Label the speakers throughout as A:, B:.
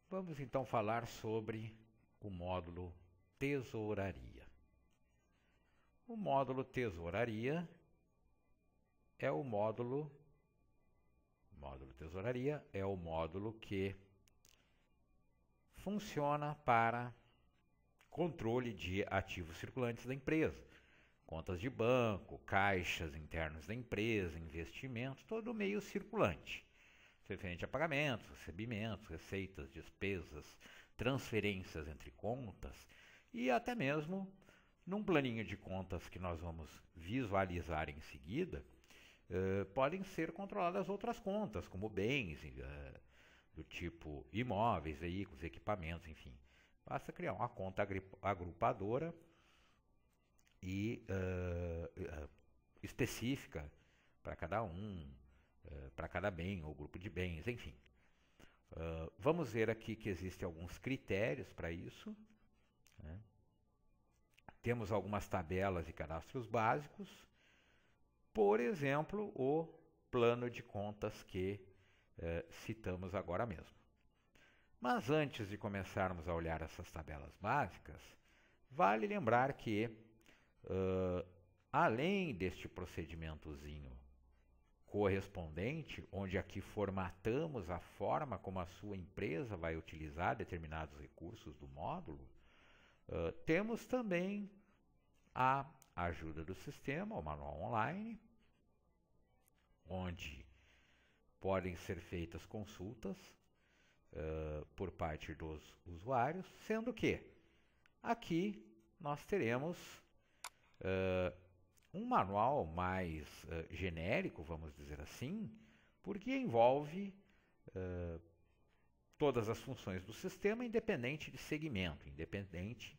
A: Vamos então falar sobre o módulo Tesouraria. O módulo Tesouraria é o módulo Tesouraria é o módulo que funciona para controle de ativos circulantes da empresa, contas de banco, caixas internos da empresa, investimentos, todo o meio circulante, referente a pagamentos, recebimentos, receitas, despesas, transferências entre contas e até mesmo num planinho de contas que nós vamos visualizar em seguida, podem ser controladas outras contas, como bens, do tipo imóveis, veículos, equipamentos, enfim. Basta criar uma conta agrupadora e específica para cada um, para cada bem ou grupo de bens, enfim. Vamos ver aqui que existem alguns critérios para isso, né? Temos algumas tabelas e cadastros básicos, por exemplo, o plano de contas que citamos agora mesmo. Mas antes de começarmos a olhar essas tabelas básicas, vale lembrar que, além deste procedimentozinho correspondente, onde aqui formatamos a forma como a sua empresa vai utilizar determinados recursos do módulo, temos também a ajuda do sistema, o manual online, onde podem ser feitas consultas por parte dos usuários, sendo que aqui nós teremos um manual mais genérico, vamos dizer assim, porque envolve todas as funções do sistema, independente de segmento, independente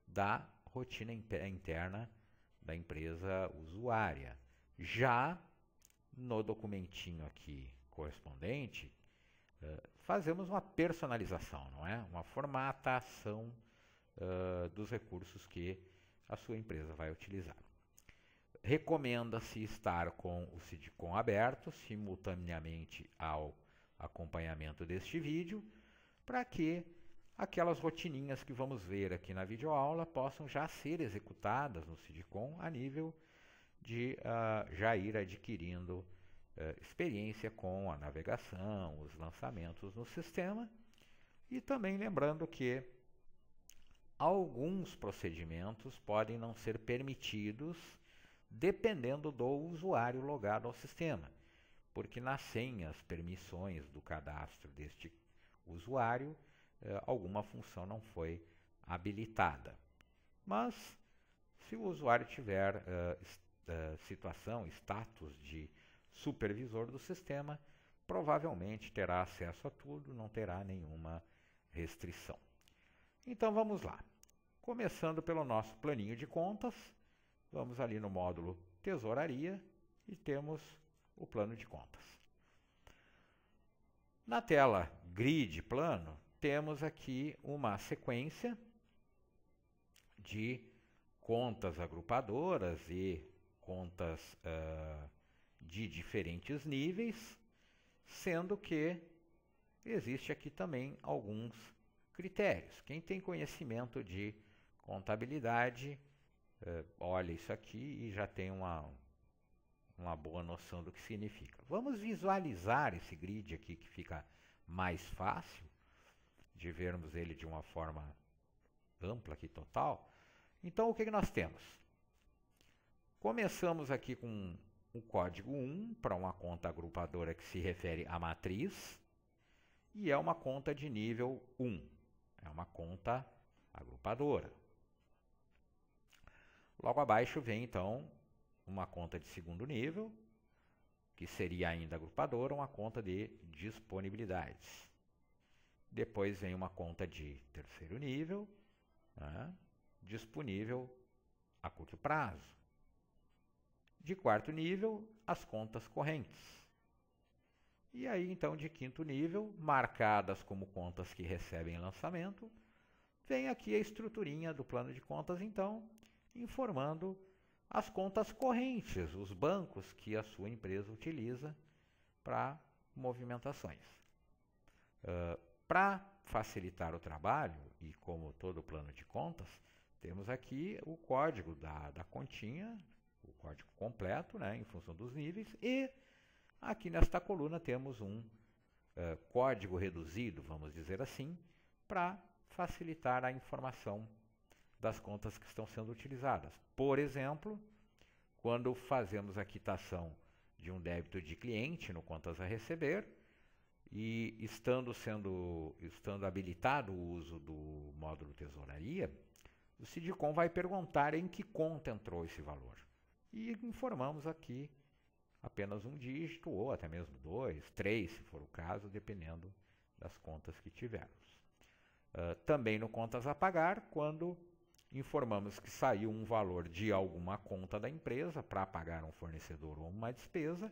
A: da rotina interna da empresa usuária. Já no documentinho aqui correspondente, fazemos uma personalização, não é? Uma formatação dos recursos que a sua empresa vai utilizar. Recomenda-se estar com o SIDCOM aberto simultaneamente ao acompanhamento deste vídeo, para que aquelas rotininhas que vamos ver aqui na videoaula possam já ser executadas no SIDCOM a nível de já ir adquirindo experiência com a navegação, os lançamentos no sistema, e também lembrando que alguns procedimentos podem não ser permitidos dependendo do usuário logado ao sistema, porque nas senhas, permissões do cadastro deste usuário, alguma função não foi habilitada. Mas, se o usuário tiver status de supervisor do sistema, provavelmente terá acesso a tudo, não terá nenhuma restrição. Então vamos lá. Começando pelo nosso planinho de contas, vamos ali no módulo Tesouraria e temos o plano de contas. Na tela Grid Plano, temos aqui uma sequência de contas agrupadoras e contas de diferentes níveis, sendo que existe aqui também alguns critérios. Quem tem conhecimento de contabilidade, olha isso aqui e já tem uma boa noção do que significa. Vamos visualizar esse grid aqui que fica mais fácil de vermos ele de uma forma ampla aqui, total. Então, o que nós temos? Começamos aqui com o código 1 para uma conta agrupadora que se refere à matriz e é uma conta de nível 1. É uma conta agrupadora. Logo abaixo vem, então, uma conta de segundo nível, que seria ainda agrupadora, uma conta de disponibilidades. Depois vem uma conta de terceiro nível, né, disponível a curto prazo. De quarto nível, as contas correntes. E aí, então, de quinto nível, marcadas como contas que recebem lançamento, vem aqui a estruturinha do plano de contas, então, informando as contas correntes, os bancos que a sua empresa utiliza para movimentações. Para facilitar o trabalho, e como todo plano de contas, temos aqui o código da continha, o código completo, né, em função dos níveis, e aqui nesta coluna temos um código reduzido, vamos dizer assim, para facilitar a informação das contas que estão sendo utilizadas. Por exemplo, quando fazemos a quitação de um débito de cliente no contas a receber, e estando habilitado o uso do módulo tesouraria, o SIDCOM vai perguntar em que conta entrou esse valor. E informamos aqui apenas um dígito, ou até mesmo 2, 3, se for o caso, dependendo das contas que tivermos. Também no contas a pagar, quando informamos que saiu um valor de alguma conta da empresa para pagar um fornecedor ou uma despesa,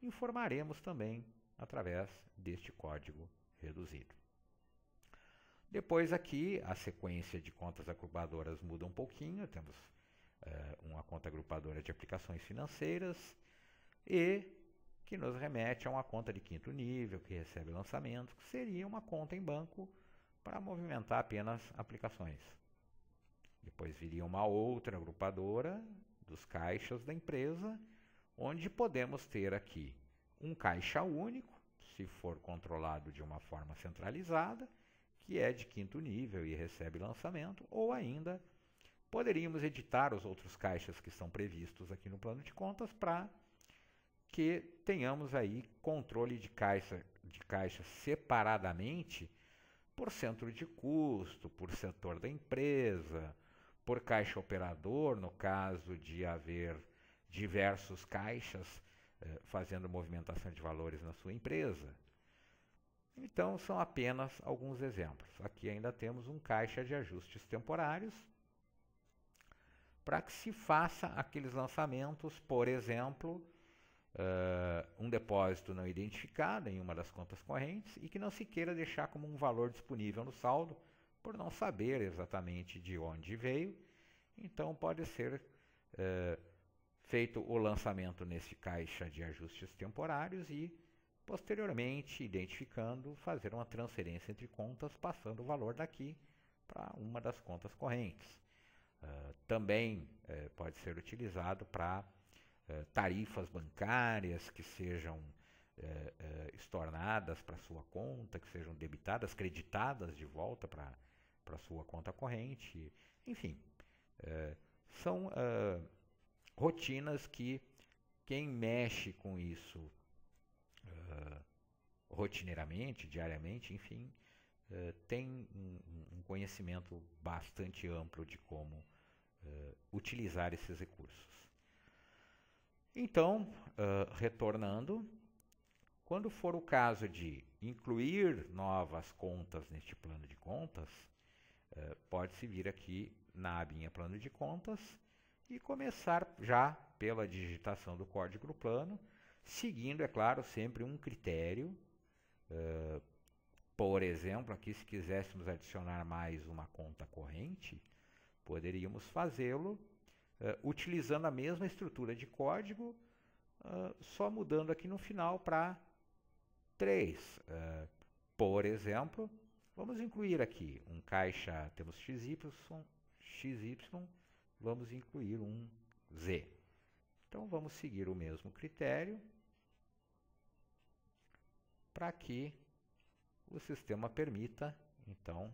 A: informaremos também através deste código reduzido. Depois aqui a sequência de contas agrupadoras muda um pouquinho, temos uma conta agrupadora de aplicações financeiras e que nos remete a uma conta de quinto nível que recebe lançamento, que seria uma conta em banco para movimentar apenas aplicações. Depois viria uma outra agrupadora dos caixas da empresa, onde podemos ter aqui um caixa único, se for controlado de uma forma centralizada, que é de quinto nível e recebe lançamento, ou ainda poderíamos editar os outros caixas que estão previstos aqui no plano de contas para que tenhamos aí controle de caixa separadamente por centro de custo, por setor da empresa, por caixa operador, no caso de haver diversos caixas fazendo movimentação de valores na sua empresa. Então, são apenas alguns exemplos. Aqui ainda temos um caixa de ajustes temporários para que se faça aqueles lançamentos, por exemplo, um depósito não identificado em uma das contas correntes e que não se queira deixar como um valor disponível no saldo por não saber exatamente de onde veio. Então, pode ser feito o lançamento nesse caixa de ajustes temporários e, posteriormente, identificando, fazer uma transferência entre contas, passando o valor daqui para uma das contas correntes. Também pode ser utilizado para tarifas bancárias que sejam estornadas para sua conta, que sejam debitadas, creditadas de volta para sua conta corrente. Enfim, são rotinas que quem mexe com isso rotineiramente, diariamente, enfim, tem um conhecimento bastante amplo de como utilizar esses recursos. Então, retornando, quando for o caso de incluir novas contas neste plano de contas, pode-se vir aqui na abinha plano de contas e começar já pela digitação do código do plano, seguindo, é claro, sempre um critério. Por exemplo, aqui se quiséssemos adicionar mais uma conta corrente, poderíamos fazê-lo utilizando a mesma estrutura de código, só mudando aqui no final para 3. Por exemplo, vamos incluir aqui um caixa, temos XY, vamos incluir um Z. Então, vamos seguir o mesmo critério para que o sistema permita, então,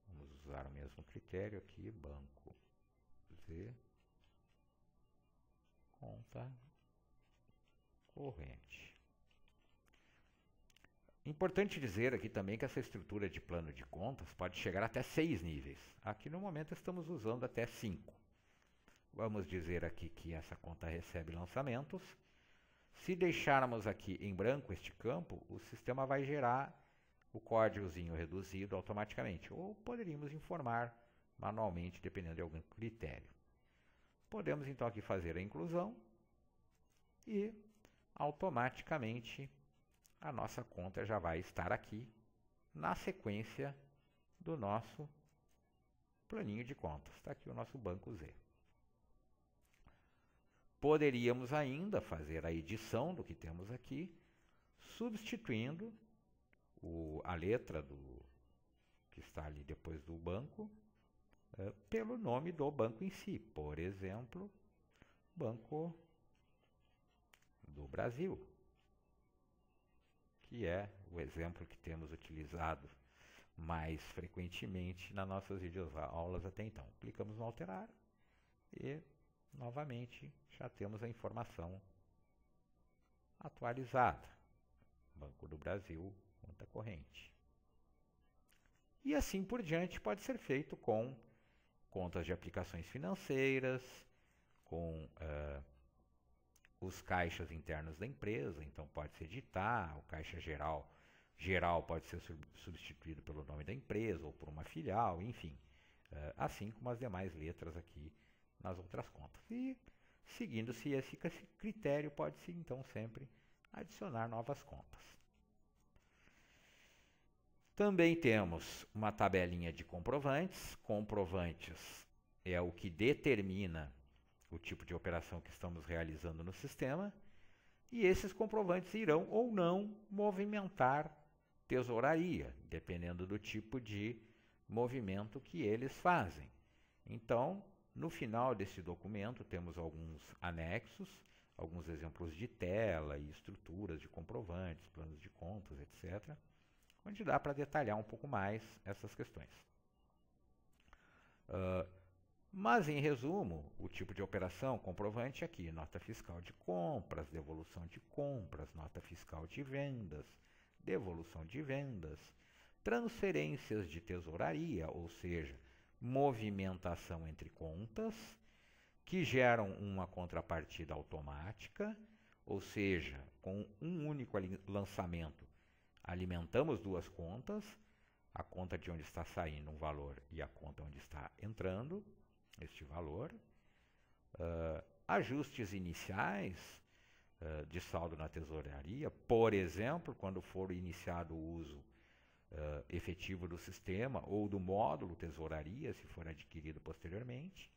A: vamos usar o mesmo critério aqui, banco Z, conta corrente. Importante dizer aqui também que essa estrutura de plano de contas pode chegar até 6 níveis. Aqui no momento estamos usando até 5. Vamos dizer aqui que essa conta recebe lançamentos. Se deixarmos aqui em branco este campo, o sistema vai gerar o códigozinho reduzido automaticamente. Ou poderíamos informar manualmente, dependendo de algum critério. Podemos então aqui fazer a inclusão e automaticamente a nossa conta já vai estar aqui na sequência do nosso planinho de contas. Está aqui o nosso banco Z. poderíamos ainda fazer a edição do que temos aqui, substituindo a letra que está ali depois do banco pelo nome do banco em si. Por exemplo, Banco do Brasil, que é o exemplo que temos utilizado mais frequentemente nas nossas videoaulas até então. Clicamos no alterar e, novamente, já temos a informação atualizada. Banco do Brasil, conta corrente. E assim por diante pode ser feito com contas de aplicações financeiras, com os caixas internos da empresa, então pode se editar, o caixa geral pode ser substituído pelo nome da empresa ou por uma filial, enfim, assim como as demais letras aqui nas outras contas. E seguindo-se esse critério, pode-se então sempre adicionar novas contas. Também temos uma tabelinha de comprovantes. Comprovantes é o que determina o tipo de operação que estamos realizando no sistema, e esses comprovantes irão ou não movimentar tesouraria, dependendo do tipo de movimento que eles fazem. Então, no final desse documento, temos alguns anexos, alguns exemplos de tela e estruturas de comprovantes, planos de contas, etc., onde dá para detalhar um pouco mais essas questões. Mas, em resumo, o tipo de operação, comprovante aqui, nota fiscal de compras, devolução de compras, nota fiscal de vendas, devolução de vendas, transferências de tesouraria, ou seja, movimentação entre contas, que geram uma contrapartida automática, ou seja, com um único lançamento, alimentamos duas contas, a conta de onde está saindo um valor e a conta onde está entrando este valor. Ajustes iniciais de saldo na tesouraria, por exemplo, quando for iniciado o uso efetivo do sistema ou do módulo tesouraria, se for adquirido posteriormente.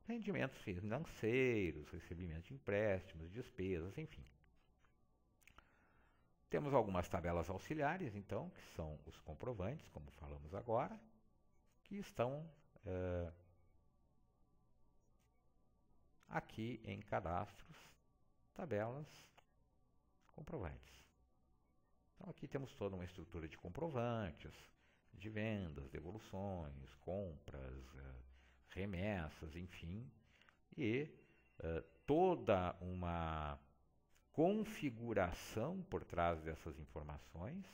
A: Rendimentos financeiros, recebimento de empréstimos, despesas, enfim. Temos algumas tabelas auxiliares, então, que são os comprovantes, como falamos agora, que estão aqui em cadastros, tabelas, comprovantes. Então aqui temos toda uma estrutura de comprovantes, de vendas, devoluções, compras, remessas, enfim, e toda uma configuração por trás dessas informações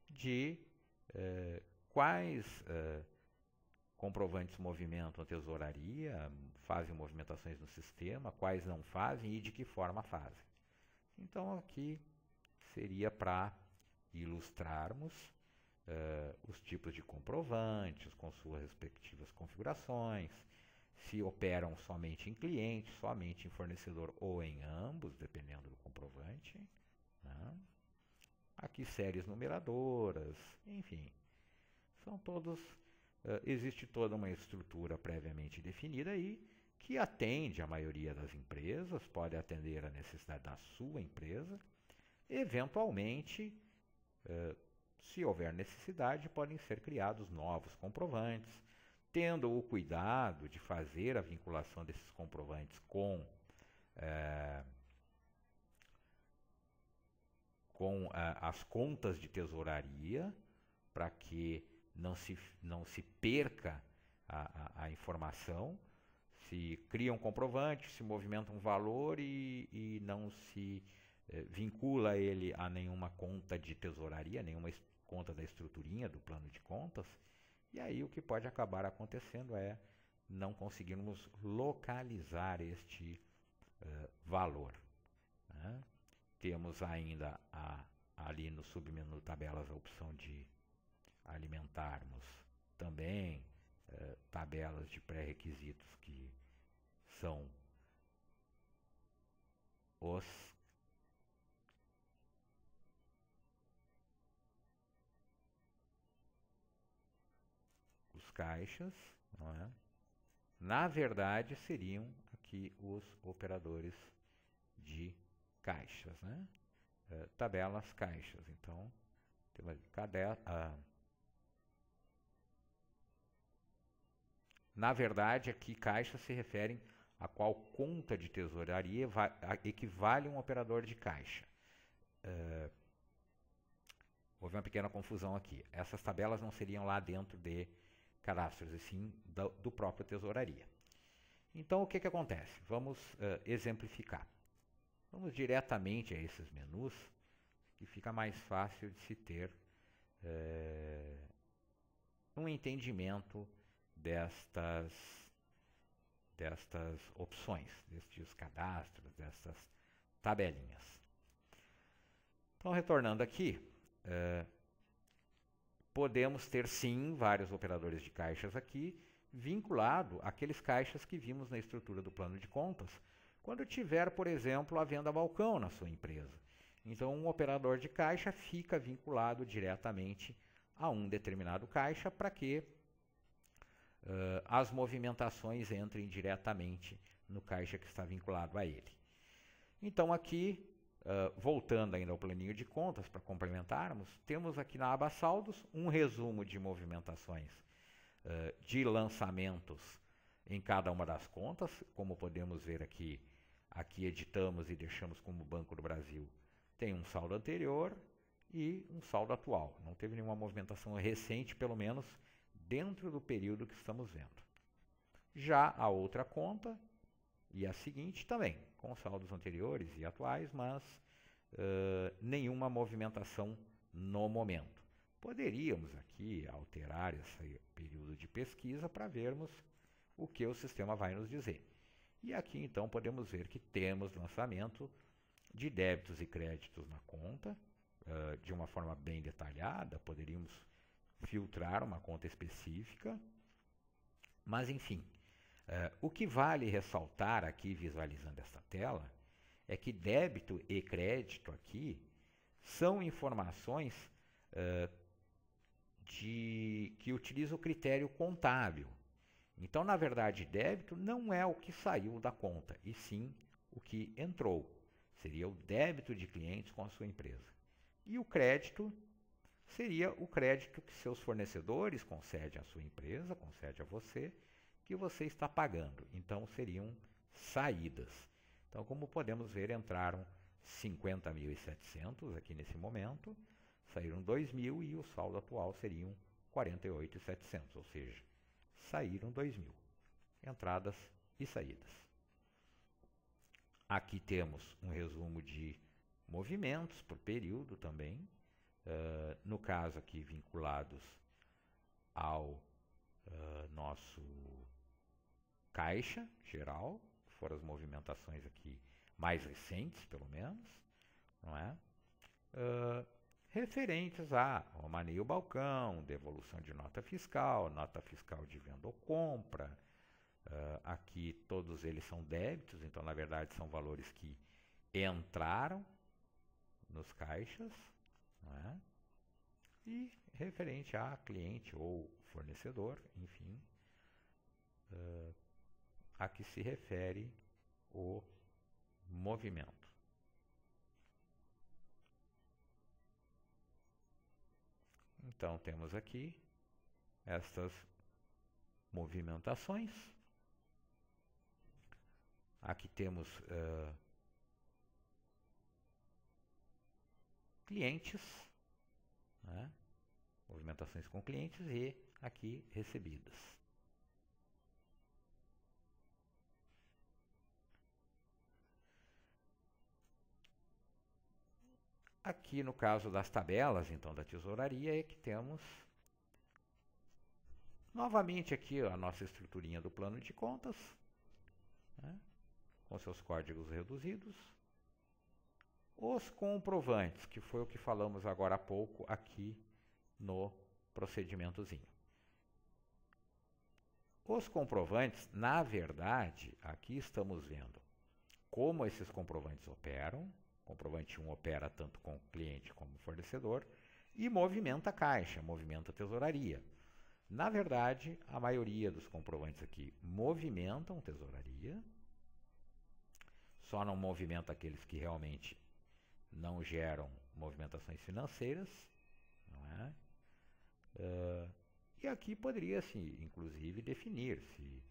A: de quais comprovantes movimentam a tesouraria, fazem movimentações no sistema, quais não fazem e de que forma fazem. Então aqui seria para ilustrarmos os tipos de comprovantes com suas respectivas configurações, se operam somente em cliente, somente em fornecedor ou em ambos, dependendo do comprovante. Né? Aqui séries numeradoras, enfim, são todos. Existe toda uma estrutura previamente definida aí que atende a maioria das empresas, pode atender a necessidade da sua empresa. Eventualmente, se houver necessidade, podem ser criados novos comprovantes, tendo o cuidado de fazer a vinculação desses comprovantes com as contas de tesouraria, para que não se perca a informação. Se cria um comprovante, se movimenta um valor e não se vincula ele a nenhuma conta de tesouraria, nenhuma conta da estruturinha do plano de contas, e aí o que pode acabar acontecendo é não conseguirmos localizar este valor. Né? Temos ainda ali no submenu tabelas a opção de alimentarmos também tabelas de pré-requisitos que são os caixas, não é? Na verdade seriam aqui aqui os operadores de caixas, né? Tabelas caixas. Então, temos aqui na verdade, aqui caixas se referem a qual conta de tesouraria equivale um operador de caixa. Houve uma pequena confusão aqui. Essas tabelas não seriam lá dentro de cadastros, e sim do próprio tesouraria. Então, o que acontece? Vamos exemplificar. Vamos diretamente a esses menus, que fica mais fácil de se ter um entendimento destas opções, destes cadastros, destas tabelinhas. Então, retornando aqui, podemos ter sim vários operadores de caixas aqui, vinculado àqueles caixas que vimos na estrutura do plano de contas, quando tiver, por exemplo, a venda a balcão na sua empresa. Então, um operador de caixa fica vinculado diretamente a um determinado caixa para que as movimentações entrem diretamente no caixa que está vinculado a ele. Então, aqui, voltando ainda ao planinho de contas, para complementarmos, temos aqui na aba saldos um resumo de movimentações de lançamentos em cada uma das contas. Como podemos ver aqui editamos e deixamos como Banco do Brasil. Tem um saldo anterior e um saldo atual. Não teve nenhuma movimentação recente, pelo menos dentro do período que estamos vendo. Já a outra conta e a seguinte também, com saldos anteriores e atuais, mas nenhuma movimentação no momento. Poderíamos aqui alterar esse período de pesquisa para vermos o que o sistema vai nos dizer. E aqui então podemos ver que temos lançamento de débitos e créditos na conta, de uma forma bem detalhada. Poderíamos filtrar uma conta específica, mas enfim, o que vale ressaltar aqui visualizando esta tela é que débito e crédito aqui são informações que utilizam o critério contábil. Então, na verdade, débito não é o que saiu da conta, e sim o que entrou. Seria o débito de clientes com a sua empresa. E o crédito seria o crédito que seus fornecedores concedem à sua empresa, concedem a você, que você está pagando. Então, seriam saídas. Então, como podemos ver, entraram 50.700 aqui nesse momento, saíram 2.000 e o saldo atual seriam 48.700, ou seja, saíram 2.000. Entradas e saídas. Aqui temos um resumo de movimentos por período também, no caso aqui vinculados ao nosso caixa geral, foram as movimentações aqui mais recentes, pelo menos, não é? Referentes a maneio balcão, devolução de nota fiscal de venda ou compra. Aqui todos eles são débitos, então na verdade são valores que entraram nos caixas, não é? E referente a cliente ou fornecedor, enfim, a que se refere o movimento. Então temos aqui estas movimentações. Aqui temos clientes, né? Movimentações com clientes, e aqui recebidas. Aqui no caso das tabelas, então, da tesouraria, é que temos novamente aqui a nossa estruturinha do plano de contas, né, com seus códigos reduzidos. Os comprovantes, que foi o que falamos agora há pouco aqui no procedimentozinho. Os comprovantes, na verdade, aqui estamos vendo como esses comprovantes operam. Comprovante 1 opera tanto com cliente como fornecedor e movimenta a caixa, movimenta a tesouraria. Na verdade, a maioria dos comprovantes aqui movimentam tesouraria, só não movimenta aqueles que realmente não geram movimentações financeiras, não é? E aqui poderia-se, inclusive, definir se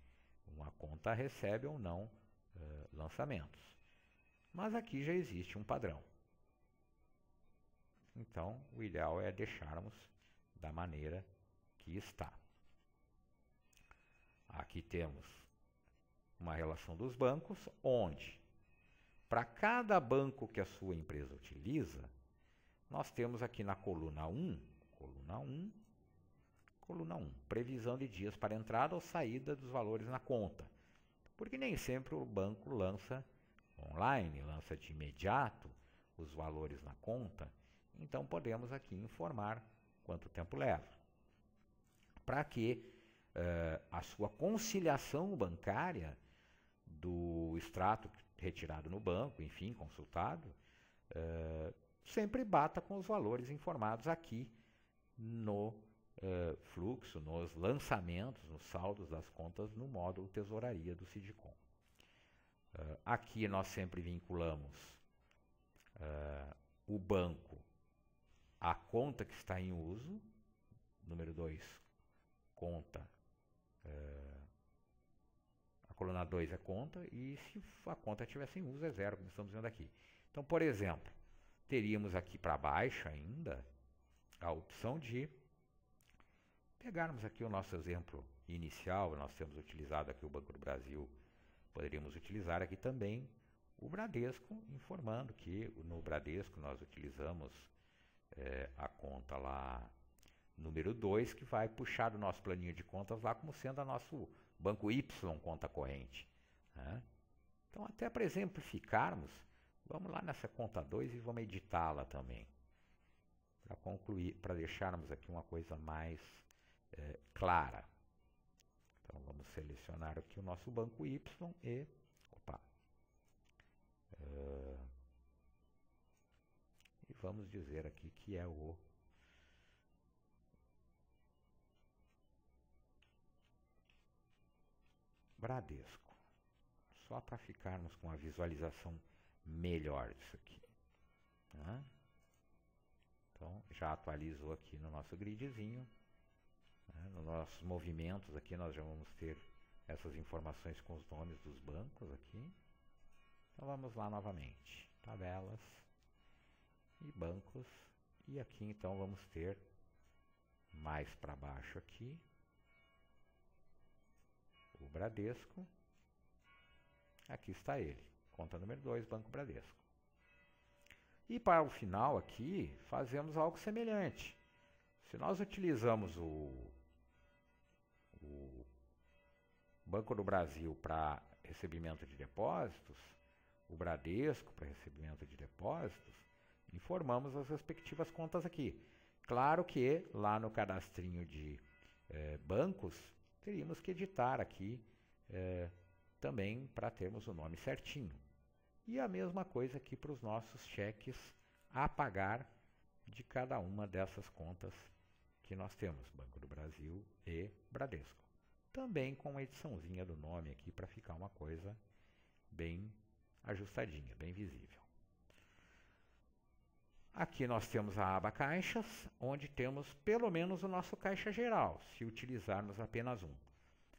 A: uma conta recebe ou não lançamentos. Mas aqui já existe um padrão. Então, o ideal é deixarmos da maneira que está. Aqui temos uma relação dos bancos, onde, para cada banco que a sua empresa utiliza, nós temos aqui na coluna 1, previsão de dias para entrada ou saída dos valores na conta. Porque nem sempre o banco lança online, lança de imediato os valores na conta, então podemos aqui informar quanto tempo leva. Para que a sua conciliação bancária do extrato retirado no banco, enfim, consultado, sempre bata com os valores informados aqui no fluxo, nos lançamentos, nos saldos das contas no módulo Tesouraria do Sidcom. Aqui nós sempre vinculamos o banco à conta que está em uso, número 2, conta, a coluna 2 é conta, e se a conta estiver sem uso é zero, como estamos vendo aqui. Então, por exemplo, teríamos aqui para baixo ainda a opção de pegarmos aqui o nosso exemplo inicial. Nós temos utilizado aqui o Banco do Brasil, poderíamos utilizar aqui também o Bradesco, informando que no Bradesco nós utilizamos a conta lá número 2, que vai puxar do nosso planinho de contas lá como sendo a nosso Banco Y conta corrente, né? Então, até para exemplificarmos, vamos lá nessa conta 2 e vamos editá-la também, para concluir, para deixarmos aqui uma coisa mais clara. Então, vamos selecionar aqui o nosso Banco Y e vamos dizer aqui que é o Bradesco, só para ficarmos com a visualização melhor disso aqui, né? Então, já atualizou aqui no nosso gridzinho, né? Nos nossos movimentos aqui nós já vamos ter essas informações com os nomes dos bancos aqui. Então, vamos lá novamente, tabelas e bancos, e aqui então vamos ter mais para baixo aqui o Bradesco. Aqui está ele, conta número 2, Banco Bradesco. E para o final aqui, fazemos algo semelhante. Se nós utilizamos o Banco do Brasil para recebimento de depósitos, o Bradesco para recebimento de depósitos, informamos as respectivas contas aqui. Claro que lá no cadastrinho de bancos, teríamos que editar aqui também para termos o nome certinho. E a mesma coisa aqui para os nossos cheques a pagar de cada uma dessas contas que nós temos, Banco do Brasil e Bradesco. Também com uma ediçãozinha do nome aqui para ficar uma coisa bem ajustadinha, bem visível. Aqui nós temos a aba caixas, onde temos pelo menos o nosso caixa geral, se utilizarmos apenas um.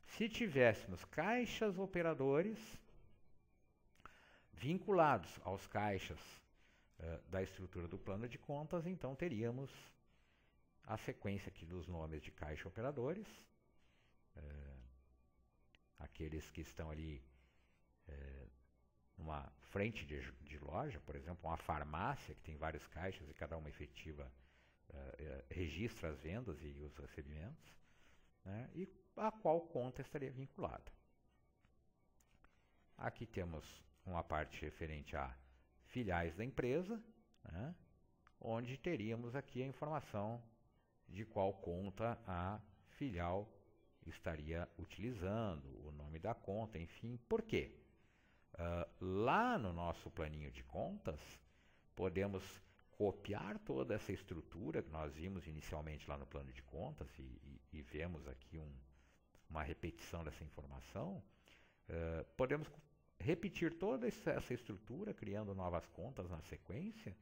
A: Se tivéssemos caixas operadores vinculados aos caixas da estrutura do plano de contas, então teríamos a sequência aqui dos nomes de caixa operadores, aqueles que estão ali numa frente de loja, por exemplo, uma farmácia que tem vários caixas e cada uma efetiva registra as vendas e os recebimentos, né, e a qual conta estaria vinculada. Aqui temos uma parte referente a filiais da empresa, né, onde teríamos aqui a informação de qual conta a filial estaria utilizando, o nome da conta, enfim. Por quê? Lá no nosso planinho de contas, podemos copiar toda essa estrutura que nós vimos inicialmente lá no plano de contas e vemos aqui uma repetição dessa informação. Podemos repetir toda essa estrutura, criando novas contas na sequência,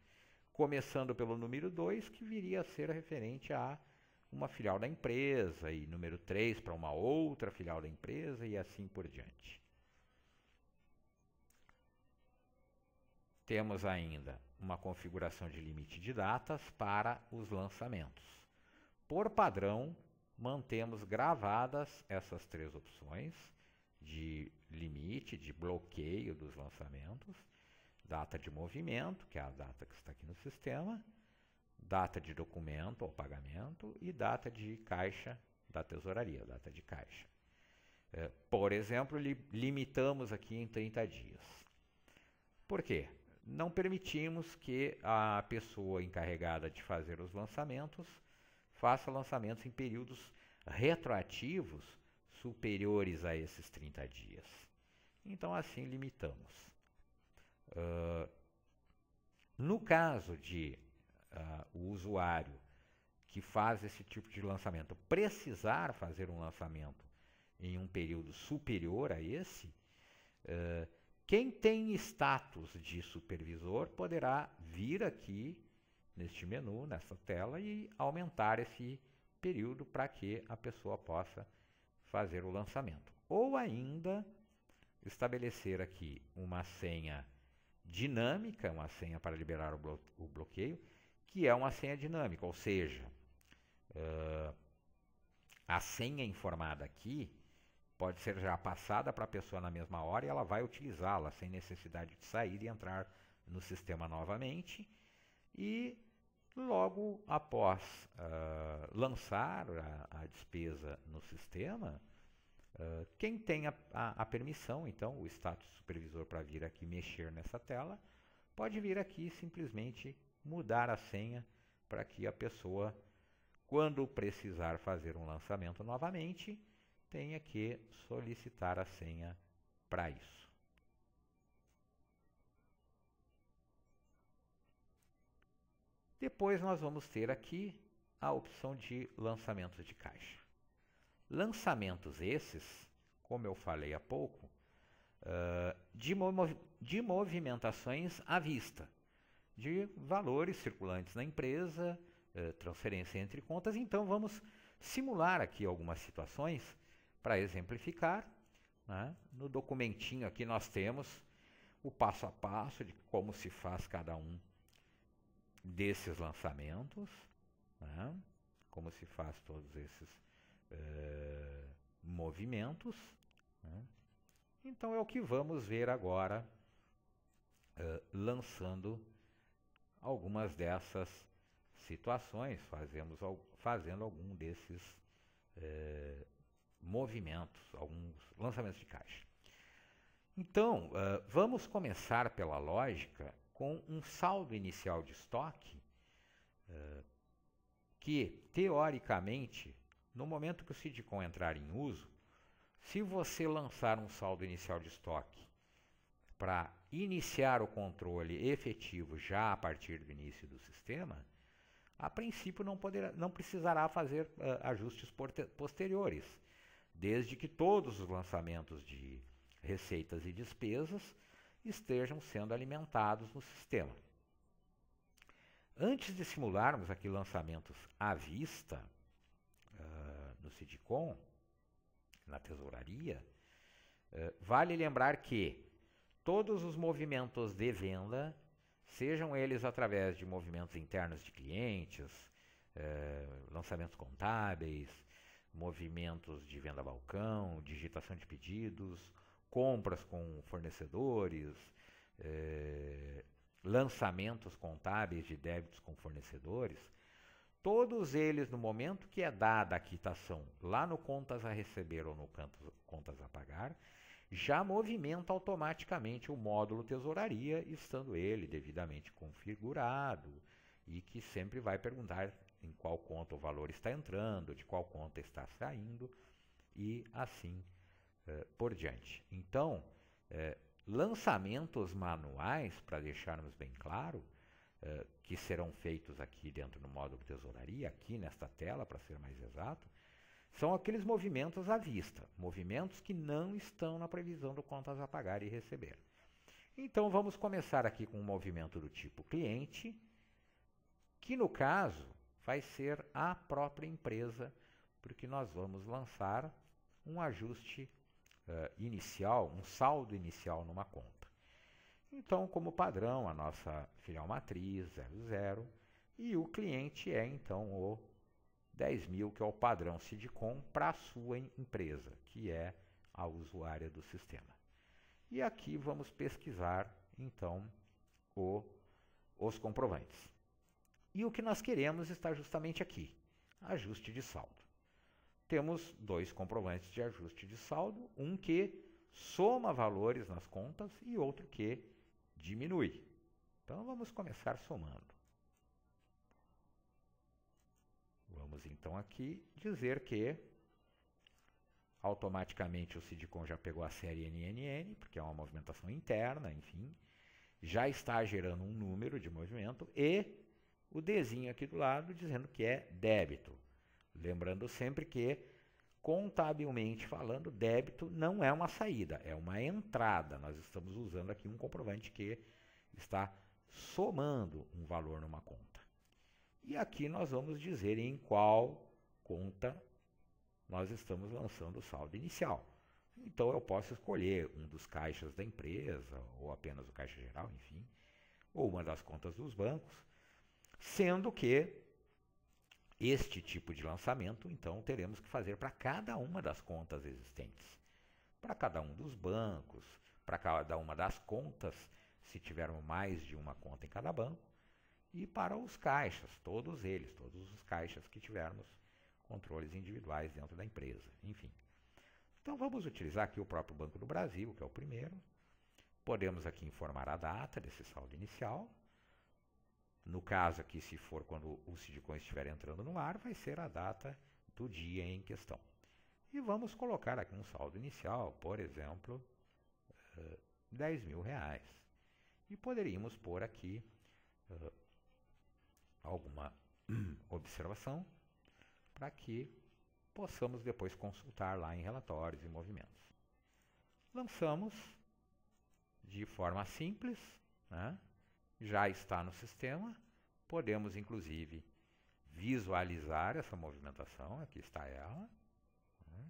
A: começando pelo número 2, que viria a ser referente a uma filial da empresa, e número 3 para uma outra filial da empresa, e assim por diante. Temos ainda uma configuração de limite de datas para os lançamentos. Por padrão, mantemos gravadas essas 3 opções de limite, de bloqueio dos lançamentos, data de movimento, que é a data que está aqui no sistema, data de documento ou pagamento e data de caixa da tesouraria, data de caixa. Por exemplo, limitamos aqui em 30 dias. Por quê? Não permitimos que a pessoa encarregada de fazer os lançamentos faça lançamentos em períodos retroativos superiores a esses 30 dias. Então, assim limitamos. No caso de o usuário que faz esse tipo de lançamento precisar fazer um lançamento em um período superior a esse, quem tem status de supervisor poderá vir aqui neste menu, nessa tela, e aumentar esse período para que a pessoa possa fazer o lançamento. Ou ainda estabelecer aqui uma senha dinâmica, uma senha para liberar o bloqueio, que é uma senha dinâmica, ou seja, a senha informada aqui pode ser já passada para a pessoa na mesma hora e ela vai utilizá-la sem necessidade de sair e entrar no sistema novamente. E logo após lançar a despesa no sistema, quem tem a permissão, então, o status supervisor para vir aqui mexer nessa tela, pode vir aqui e simplesmente mudar a senha para que a pessoa, quando precisar fazer um lançamento novamente, tenha que solicitar a senha para isso. Depois nós vamos ter aqui a opção de lançamentos de caixa. Lançamentos esses, como eu falei há pouco, de movimentações à vista, de valores circulantes na empresa, transferência entre contas. Então vamos simular aqui algumas situações para exemplificar. Né? No documentinho aqui nós temos o passo a passo de como se faz cada um desses lançamentos, né? Como se faz todos esses movimentos. Né? Então é o que vamos ver agora, lançando algumas dessas situações, fazendo algum desses movimentos, alguns lançamentos de caixa. Então, vamos começar pela lógica com um saldo inicial de estoque que, teoricamente, no momento que o Sidcom entrar em uso, se você lançar um saldo inicial de estoque para iniciar o controle efetivo já a partir do início do sistema, a princípio não precisará fazer ajustes posteriores, desde que todos os lançamentos de receitas e despesas estejam sendo alimentados no sistema. Antes de simularmos aqui lançamentos à vista no Sidcom, na tesouraria, vale lembrar que todos os movimentos de venda, sejam eles através de movimentos internos de clientes, lançamentos contábeis, movimentos de venda balcão, digitação de pedidos, compras com fornecedores, lançamentos contábeis de débitos com fornecedores, todos eles, no momento que é dada a quitação lá no contas a receber ou no contas a pagar, já movimenta automaticamente o módulo tesouraria, estando ele devidamente configurado e que sempre vai perguntar em qual conta o valor está entrando, de qual conta está saindo e assim por diante. Então, lançamentos manuais, para deixarmos bem claro, que serão feitos aqui dentro do módulo tesouraria, aqui nesta tela, para ser mais exato, São aqueles movimentos à vista, movimentos que não estão na previsão do contas a pagar e receber. Então vamos começar aqui com um movimento do tipo cliente, que no caso vai ser a própria empresa, porque nós vamos lançar um ajuste inicial, um saldo inicial numa conta. Então, como padrão, a nossa filial matriz 00 e o cliente é então o 10.000, que é o padrão Sidcom para a sua empresa, que é a usuária do sistema. E aqui vamos pesquisar então os comprovantes. E o que nós queremos está justamente aqui, ajuste de saldo. Temos dois comprovantes de ajuste de saldo, um que soma valores nas contas e outro que diminui. Então vamos começar somando. Vamos então aqui dizer que automaticamente o Sidcom já pegou a série NNN, porque é uma movimentação interna, enfim, já está gerando um número de movimento e o Dzinho aqui do lado dizendo que é débito. Lembrando sempre que, contabilmente falando, débito não é uma saída, é uma entrada. Nós estamos usando aqui um comprovante que está somando um valor numa conta. E aqui nós vamos dizer em qual conta nós estamos lançando o saldo inicial. Então eu posso escolher um dos caixas da empresa, ou apenas o caixa geral, enfim, ou uma das contas dos bancos, sendo que este tipo de lançamento, então, teremos que fazer para cada uma das contas existentes. Para cada um dos bancos, para cada uma das contas, se tivermos mais de uma conta em cada banco, e para os caixas, todos eles, todos os caixas que tivermos controles individuais dentro da empresa, enfim. Então vamos utilizar aqui o próprio Banco do Brasil, que é o primeiro. Podemos aqui informar a data desse saldo inicial. No caso aqui, se for quando o Sidcom estiver entrando no ar, vai ser a data do dia em questão. E vamos colocar aqui um saldo inicial, por exemplo, R$10.000. E poderíamos pôr aqui alguma observação para que possamos depois consultar lá em relatórios e movimentos. Lançamos de forma simples, né? Já está no sistema, podemos inclusive visualizar essa movimentação, aqui está ela. Né?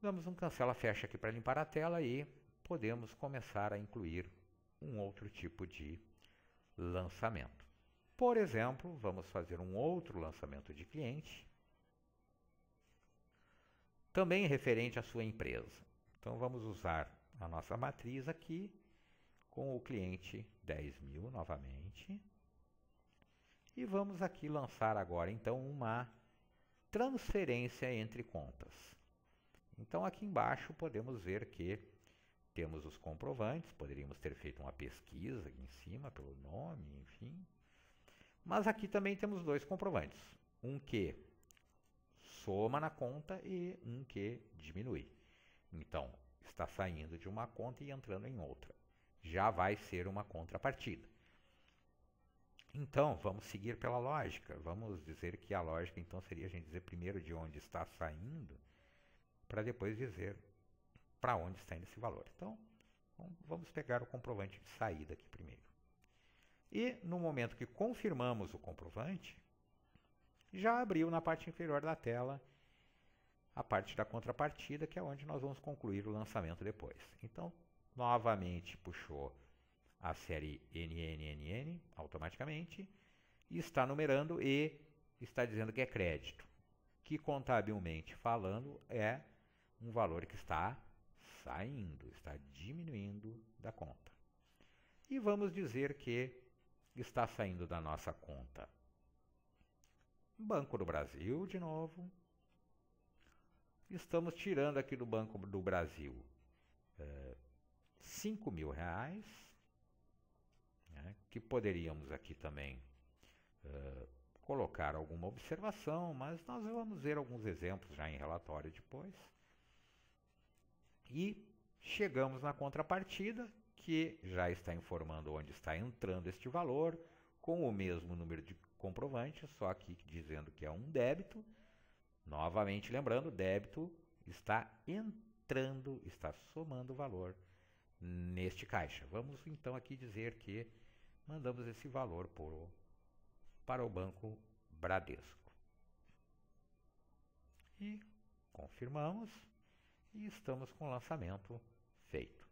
A: Damos um cancela fecha aqui para limpar a tela e podemos começar a incluir um outro tipo de lançamento. Por exemplo, vamos fazer um outro lançamento de cliente, também referente à sua empresa. Então vamos usar a nossa matriz aqui com o cliente 10.000 novamente. E vamos aqui lançar agora então uma transferência entre contas. Então aqui embaixo podemos ver que temos os comprovantes, poderíamos ter feito uma pesquisa aqui em cima pelo nome, enfim. Mas aqui também temos dois comprovantes, um que soma na conta e um que diminui. Então, está saindo de uma conta e entrando em outra. Já vai ser uma contrapartida. Então, vamos seguir pela lógica. Vamos dizer que a lógica, então, seria a gente dizer primeiro de onde está saindo, para depois dizer para onde está indo esse valor. Então, vamos pegar o comprovante de saída aqui primeiro. E, no momento que confirmamos o comprovante, já abriu na parte inferior da tela a parte da contrapartida, que é onde nós vamos concluir o lançamento depois. Então, novamente puxou a série NNNN automaticamente e está numerando e está dizendo que é crédito, que contabilmente falando é um valor que está saindo, está diminuindo da conta. E vamos dizer que está saindo da nossa conta Banco do Brasil de novo. Estamos tirando aqui do Banco do Brasil R$5.000, né, que poderíamos aqui também colocar alguma observação, mas nós vamos ver alguns exemplos já em relatório depois. E chegamos na contrapartida, que já está informando onde está entrando este valor, com o mesmo número de comprovante, só aqui dizendo que é um débito. Novamente lembrando, débito está entrando, está somando valor neste caixa. Vamos então aqui dizer que mandamos esse valor para o Banco Bradesco. E confirmamos e estamos com o lançamento feito.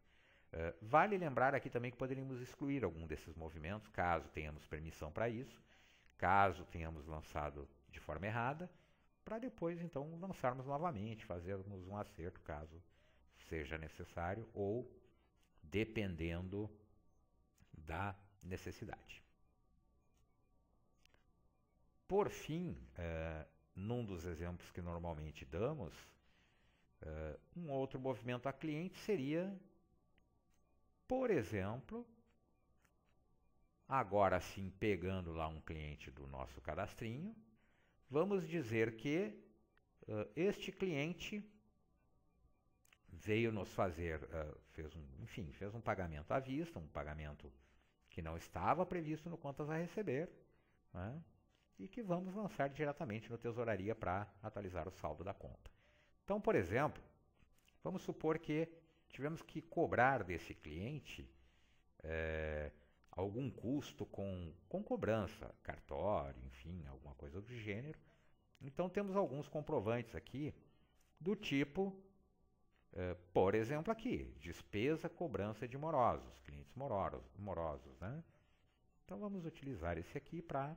A: Vale lembrar aqui também que poderíamos excluir algum desses movimentos, caso tenhamos permissão para isso, caso tenhamos lançado de forma errada, para depois então lançarmos novamente, fazermos um acerto caso seja necessário ou dependendo da necessidade. Por fim, num dos exemplos que normalmente damos, um outro movimento a cliente seria, por exemplo, agora sim pegando lá um cliente do nosso cadastrinho, vamos dizer que este cliente veio nos fazer, fez um pagamento à vista, um pagamento que não estava previsto no contas a receber, né? E que vamos lançar diretamente no Tesouraria para atualizar o saldo da conta. Então, por exemplo, vamos supor que tivemos que cobrar desse cliente algum custo com cobrança, cartório, enfim, alguma coisa do gênero. Então, temos alguns comprovantes aqui do tipo, por exemplo aqui, despesa, cobrança de morosos, clientes morosos, né? Então, vamos utilizar esse aqui para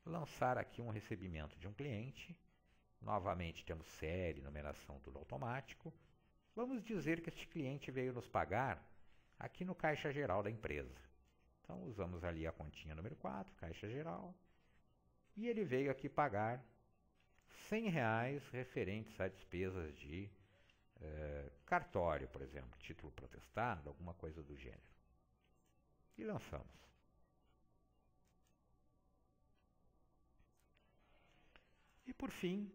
A: lançar aqui um recebimento de um cliente. Novamente temos série, numeração, tudo automático. Vamos dizer que este cliente veio nos pagar aqui no caixa geral da empresa. Então usamos ali a continha número 4, caixa geral. E ele veio aqui pagar R$100 referentes a despesas de cartório, por exemplo, título protestado, alguma coisa do gênero. E lançamos. E por fim,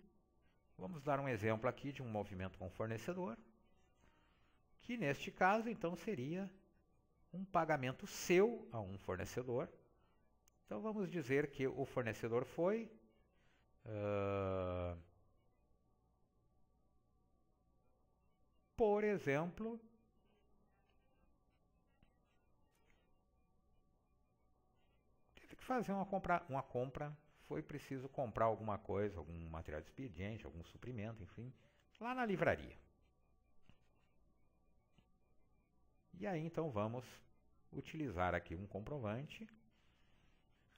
A: vamos dar um exemplo aqui de um movimento com fornecedor, que neste caso então seria um pagamento seu a um fornecedor. Então vamos dizer que o fornecedor foi por exemplo, teve que fazer uma compra, foi preciso comprar alguma coisa, algum material de expediente, algum suprimento, enfim, lá na livraria. E aí então vamos utilizar aqui um comprovante.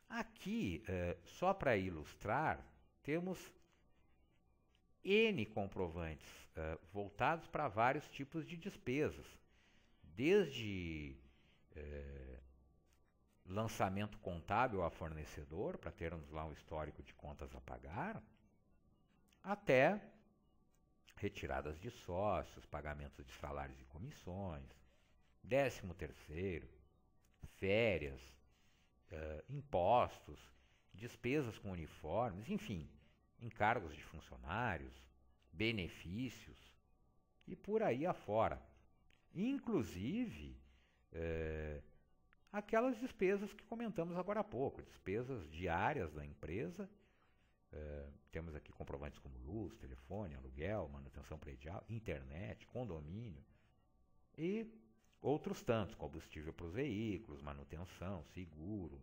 A: Aqui, só para ilustrar, temos N comprovantes voltados para vários tipos de despesas, desde lançamento contábil a fornecedor, para termos lá um histórico de contas a pagar, até retiradas de sócios, pagamentos de salários e comissões, 13º, férias, impostos, despesas com uniformes, enfim, encargos de funcionários, benefícios e por aí afora. Inclusive, aquelas despesas que comentamos agora há pouco, despesas diárias da empresa. Temos aqui comprovantes como luz, telefone, aluguel, manutenção predial, internet, condomínio e outros tantos, combustível para os veículos, manutenção, seguro,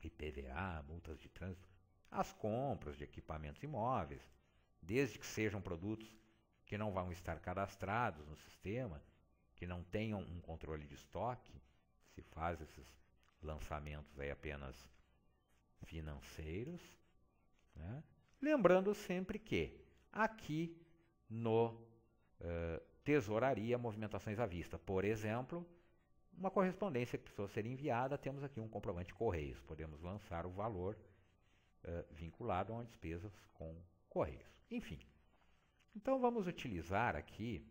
A: IPVA, multas de trânsito, as compras de equipamentos imóveis, desde que sejam produtos que não vão estar cadastrados no sistema, que não tenham um controle de estoque, se faz esses lançamentos aí apenas financeiros, né? Lembrando sempre que aqui no Tesouraria, movimentações à vista, por exemplo, uma correspondência que precisou ser enviada, temos aqui um comprovante de correios, podemos lançar o valor vinculado a uma despesa com correios. Enfim, então vamos utilizar aqui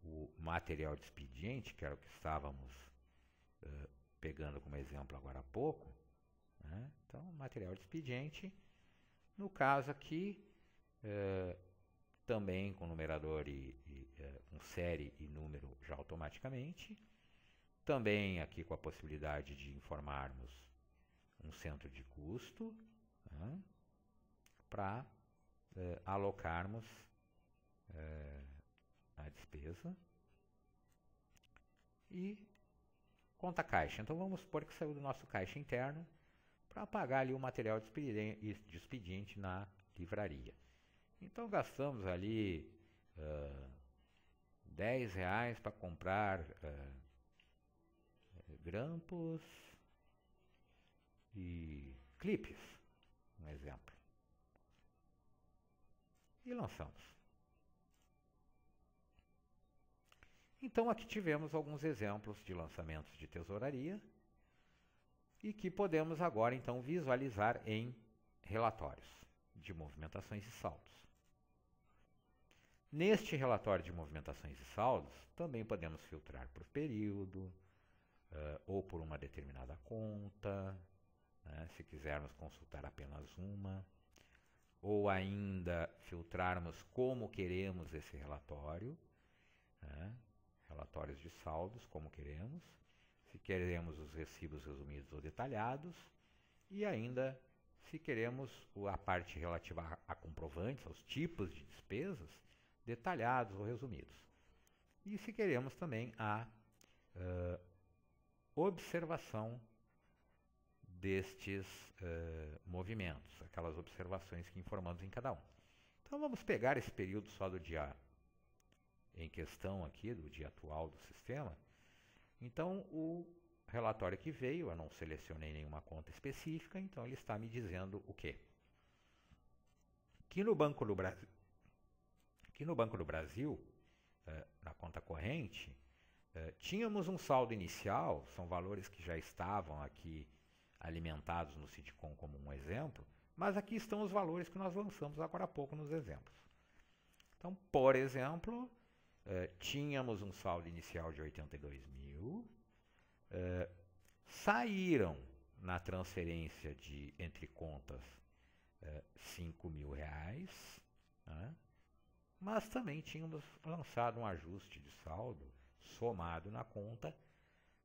A: o material de expediente, que era o que estávamos pegando como exemplo agora há pouco, né? Então, material de expediente, no caso aqui, também com numerador com série e número já automaticamente. Também aqui com a possibilidade de informarmos um centro de custo, né, para alocarmos a despesa. E conta caixa. Então vamos supor que saiu do nosso caixa interno para pagar ali o material de expediente na livraria. Então gastamos ali R$10 para comprar grampos e clipes, um exemplo. E lançamos. Então aqui tivemos alguns exemplos de lançamentos de tesouraria e que podemos agora então visualizar em relatórios de movimentações e saldos. Neste relatório de movimentações e saldos, também podemos filtrar por período ou por uma determinada conta, né, se quisermos consultar apenas uma, ou ainda filtrarmos como queremos esse relatório, né, relatórios de saldos, como queremos, se queremos os recibos resumidos ou detalhados, e ainda se queremos a parte relativa a comprovantes, aos tipos de despesas, detalhados ou resumidos. E se queremos também a observação destes movimentos, aquelas observações que informamos em cada um. Então vamos pegar esse período só do dia em questão aqui, do dia atual do sistema. Então o relatório que veio, eu não selecionei nenhuma conta específica, então ele está me dizendo o quê? Que no Banco do Brasil, na conta corrente, tínhamos um saldo inicial, são valores que já estavam aqui alimentados no Sitcom como um exemplo, mas aqui estão os valores que nós lançamos agora há pouco nos exemplos. Então, por exemplo, tínhamos um saldo inicial de 82 mil, saíram na transferência entre contas R$5.000, né? Mas também tínhamos lançado um ajuste de saldo somado na conta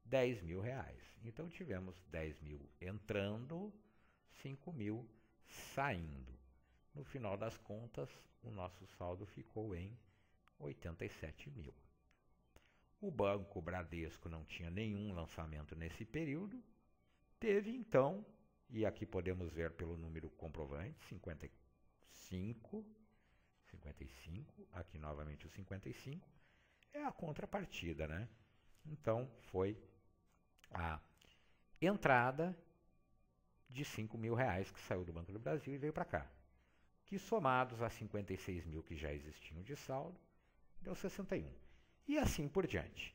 A: R$10.000. Então tivemos 10 mil entrando, 5 mil saindo. No final das contas, o nosso saldo ficou em 87 mil. O Banco Bradesco não tinha nenhum lançamento nesse período, teve então, e aqui podemos ver pelo número comprovante, 55, aqui novamente o 55, é a contrapartida, né? Então foi a entrada de R$5.000 que saiu do Banco do Brasil e veio para cá, que somados a 56 mil que já existiam de saldo, deu 61. E assim por diante.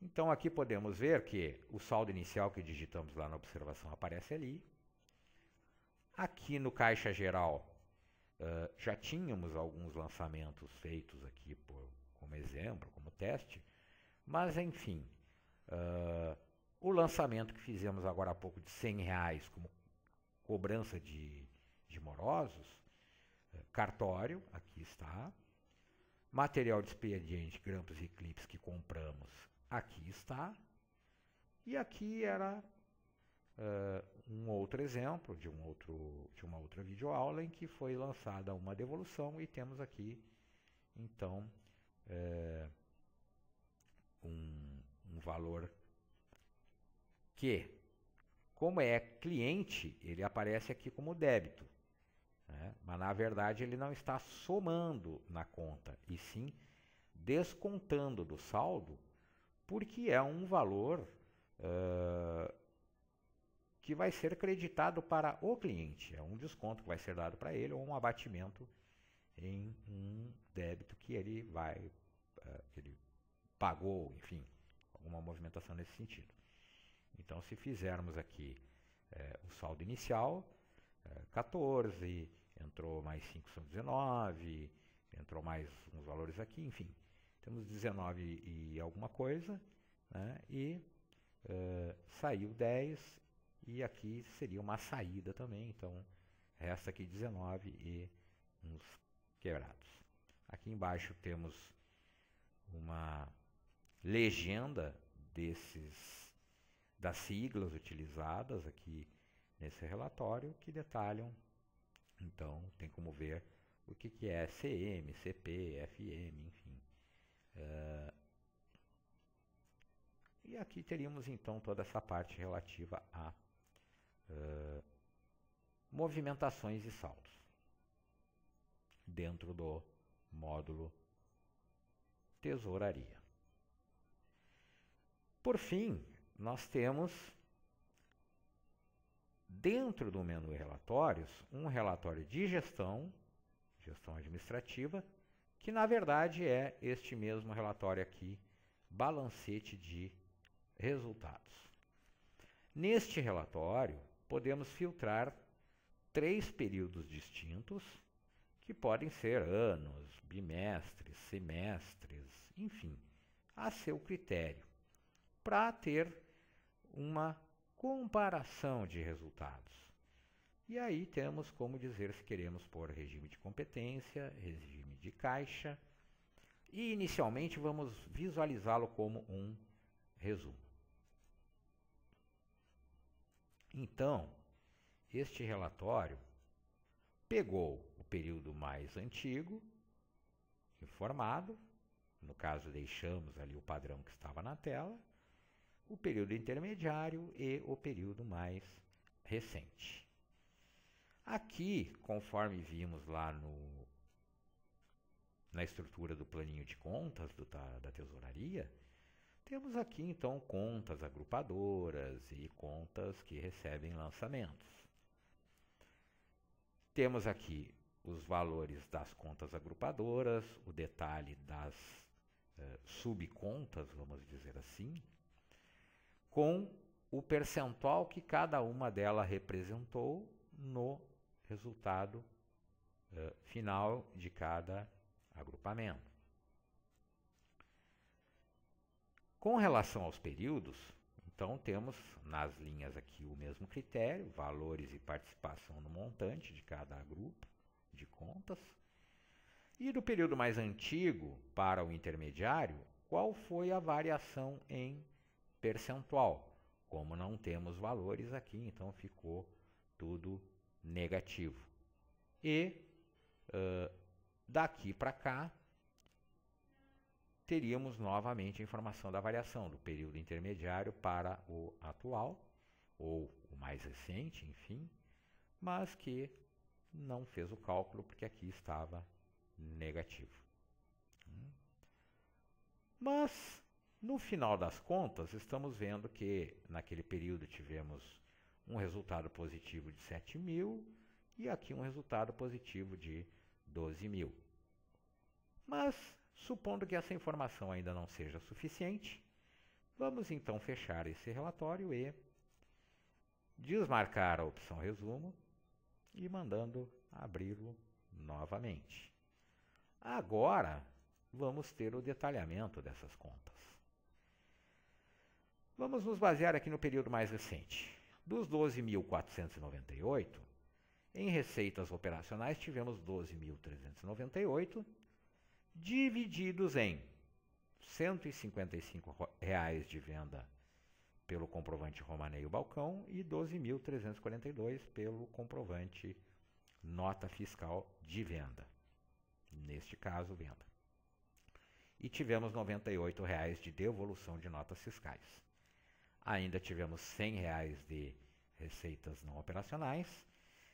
A: Então aqui podemos ver que o saldo inicial que digitamos lá na observação aparece ali. Aqui no caixa geral já tínhamos alguns lançamentos feitos aqui como exemplo, como teste, mas enfim, o lançamento que fizemos agora há pouco de R$100 como cobrança de morosos, cartório, aqui está, material de expediente, grampos e clipes que compramos, aqui está, e aqui era um outro exemplo de uma outra videoaula em que foi lançada uma devolução e temos aqui, então, um valor que, como é cliente, ele aparece aqui como débito, né? Mas na verdade ele não está somando na conta, e sim descontando do saldo, porque é um valor que vai ser creditado para o cliente, é um desconto que vai ser dado para ele ou um abatimento em um débito que ele que ele pagou, enfim, alguma movimentação nesse sentido. Então, se fizermos aqui o saldo inicial, 14, entrou mais 5, são 19, entrou mais uns valores aqui, enfim, temos 19 e alguma coisa, né, e saiu 10, e aqui seria uma saída também, então resta aqui 19 e uns quebrados. Aqui embaixo temos uma legenda das siglas utilizadas aqui nesse relatório que detalham. Então, tem como ver o que é CM, CP, FM, enfim. E aqui teríamos então toda essa parte relativa a movimentações e saldos dentro do módulo tesouraria. Por fim, nós temos dentro do menu relatórios um relatório de gestão administrativa, que na verdade é este mesmo relatório aqui, balancete de resultados. Neste relatório, podemos filtrar 3 períodos distintos, que podem ser anos, bimestres, semestres, enfim, a seu critério, para ter uma comparação de resultados. E aí temos como dizer se queremos pôr regime de competência, regime de caixa, e inicialmente vamos visualizá-lo como um resumo. Então, este relatório pegou o período mais antigo, informado, no caso deixamos ali o padrão que estava na tela, o período intermediário e o período mais recente. Aqui, conforme vimos lá na estrutura do planinho de contas da tesouraria, temos aqui então contas agrupadoras e contas que recebem lançamentos. Temos aqui os valores das contas agrupadoras, o detalhe das subcontas, vamos dizer assim, com o percentual que cada uma delas representou no resultado final de cada agrupamento. Com relação aos períodos, então temos nas linhas aqui o mesmo critério, valores e participação no montante de cada grupo de contas. E do período mais antigo para o intermediário, qual foi a variação em percentual? Como não temos valores aqui, então ficou tudo negativo. E daqui para cá, teríamos novamente a informação da variação do período intermediário para o atual, ou o mais recente, enfim, mas que não fez o cálculo porque aqui estava negativo. Mas, no final das contas, estamos vendo que naquele período tivemos um resultado positivo de 7.000 e aqui um resultado positivo de 12.000. Mas, supondo que essa informação ainda não seja suficiente, vamos então fechar esse relatório e desmarcar a opção resumo e mandando abri-lo novamente. Agora, vamos ter o detalhamento dessas contas. Vamos nos basear aqui no período mais recente. Dos 12.498, em receitas operacionais tivemos 12.398, divididos em R$ 155 de venda pelo comprovante Romaneio Balcão e 12.342 pelo comprovante nota fiscal de venda. Neste caso, venda. E tivemos R$ 98 de devolução de notas fiscais. Ainda tivemos R$ 100 de receitas não operacionais,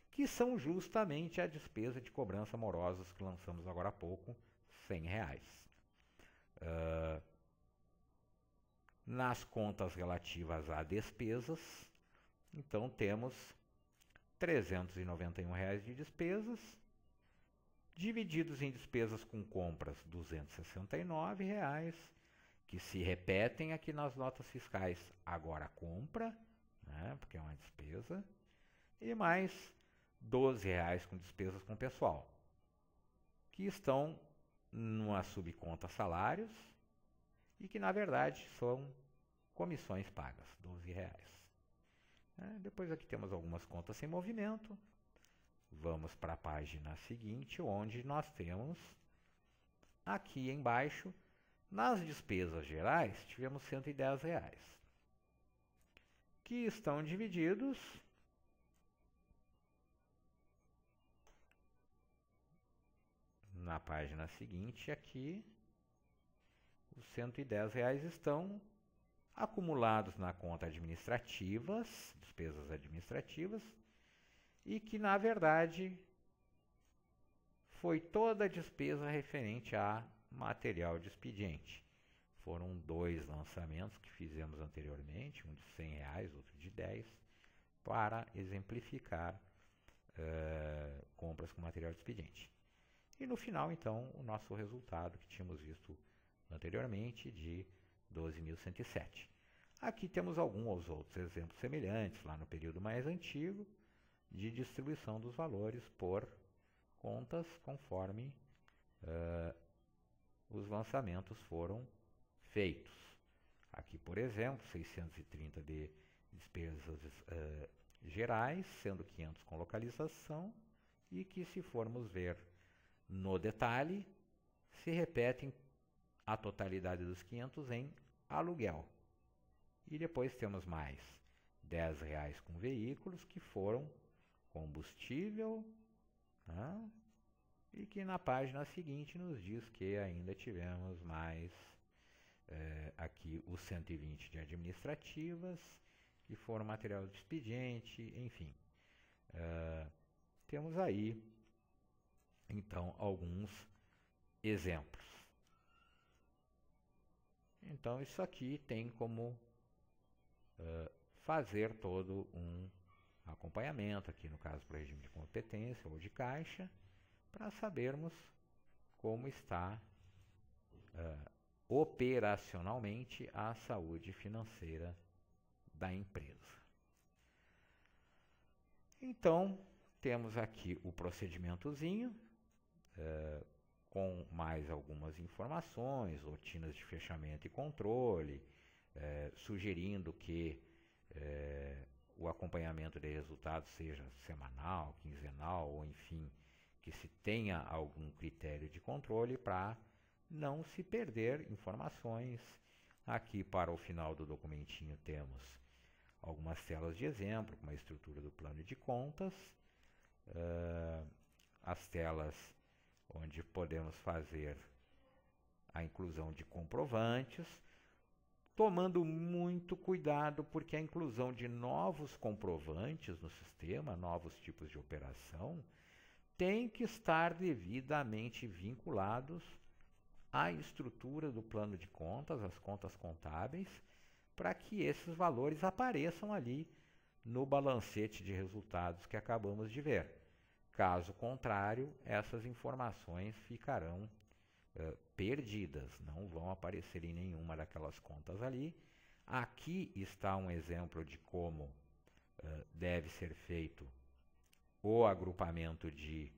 A: que são justamente a despesa de cobrança morosos que lançamos agora há pouco, R$ 100. Nas contas relativas a despesas, então temos R$ 391 de despesas, divididos em despesas com compras R$ 269, que se repetem aqui nas notas fiscais, agora compra, né, porque é uma despesa, e mais R$ 12 com despesas com pessoal, que estão numa subconta salários e que na verdade são comissões pagas, R$ 12. Depois aqui temos algumas contas sem movimento. Vamos para a página seguinte, onde nós temos aqui embaixo Nas despesas gerais, tivemos R$ 110, que estão divididos na página seguinte aqui. Os R$ 110 estão acumulados na conta administrativas, despesas administrativas, e que na verdade foi toda a despesa referente a material de expediente. Foram 2 lançamentos que fizemos anteriormente, um de R$ 100, outro de 10, para exemplificar compras com material de expediente. E no final, então, o nosso resultado que tínhamos visto anteriormente de 12.107. Aqui temos alguns outros exemplos semelhantes, lá no período mais antigo, de distribuição dos valores por contas conforme os lançamentos foram feitos. Aqui, por exemplo, 630 de despesas gerais, sendo 500 com localização, e que, se formos ver no detalhe, se repetem a totalidade dos 500 em aluguel. E depois temos mais R$ 10 com veículos, que foram combustível, né? E que na página seguinte nos diz que ainda tivemos mais aqui os 120 de administrativas, que foram material de expediente, enfim. Temos aí, então, alguns exemplos. Então, isso aqui tem como fazer todo um acompanhamento, aqui no caso para o regime de competência ou de caixa, para sabermos como está operacionalmente a saúde financeira da empresa. Então, temos aqui o procedimentozinho, com mais algumas informações, rotinas de fechamento e controle, sugerindo que o acompanhamento de resultados seja semanal, quinzenal, ou enfim, que se tenha algum critério de controle para não se perder informações. Aqui, para o final do documentinho, temos algumas telas de exemplo, com a estrutura do plano de contas, as telas onde podemos fazer a inclusão de comprovantes, tomando muito cuidado, porque a inclusão de novos comprovantes no sistema, novos tipos de operação, tem que estar devidamente vinculados à estrutura do plano de contas, às contas contábeis, para que esses valores apareçam ali no balancete de resultados que acabamos de ver. Caso contrário, essas informações ficarão perdidas, não vão aparecer em nenhuma daquelas contas ali. Aqui está um exemplo de como deve ser feito o agrupamento de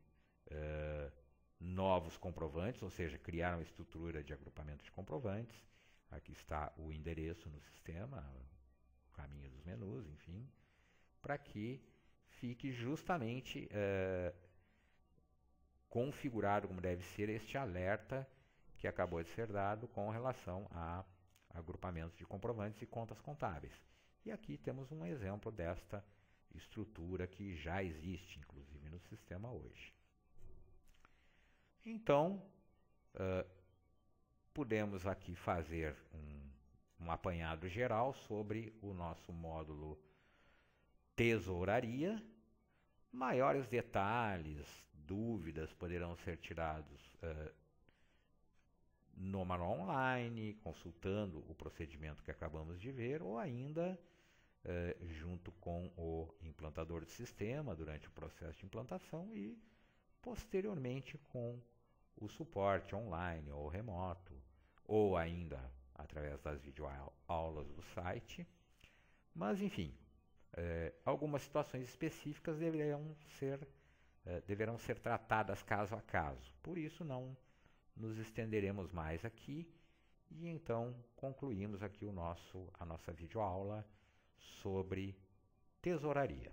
A: novos comprovantes, ou seja, criar uma estrutura de agrupamento de comprovantes. Aqui está o endereço no sistema, o caminho dos menus, enfim, para que fique justamente configurado como deve ser este alerta que acabou de ser dado com relação a agrupamentos de comprovantes e contas contábeis. E aqui temos um exemplo desta estrutura que já existe, inclusive, no sistema hoje. Então, podemos aqui fazer um apanhado geral sobre o nosso módulo tesouraria. Maiores detalhes, dúvidas poderão ser tirados no manual online, consultando o procedimento que acabamos de ver, ou ainda junto com o implantador do sistema durante o processo de implantação e posteriormente com o suporte online ou remoto, ou ainda através das videoaulas do site. Mas, enfim, algumas situações específicas deverão ser tratadas caso a caso. Por isso, não nos estenderemos mais aqui e então concluímos aqui a nossa videoaula sobre tesouraria.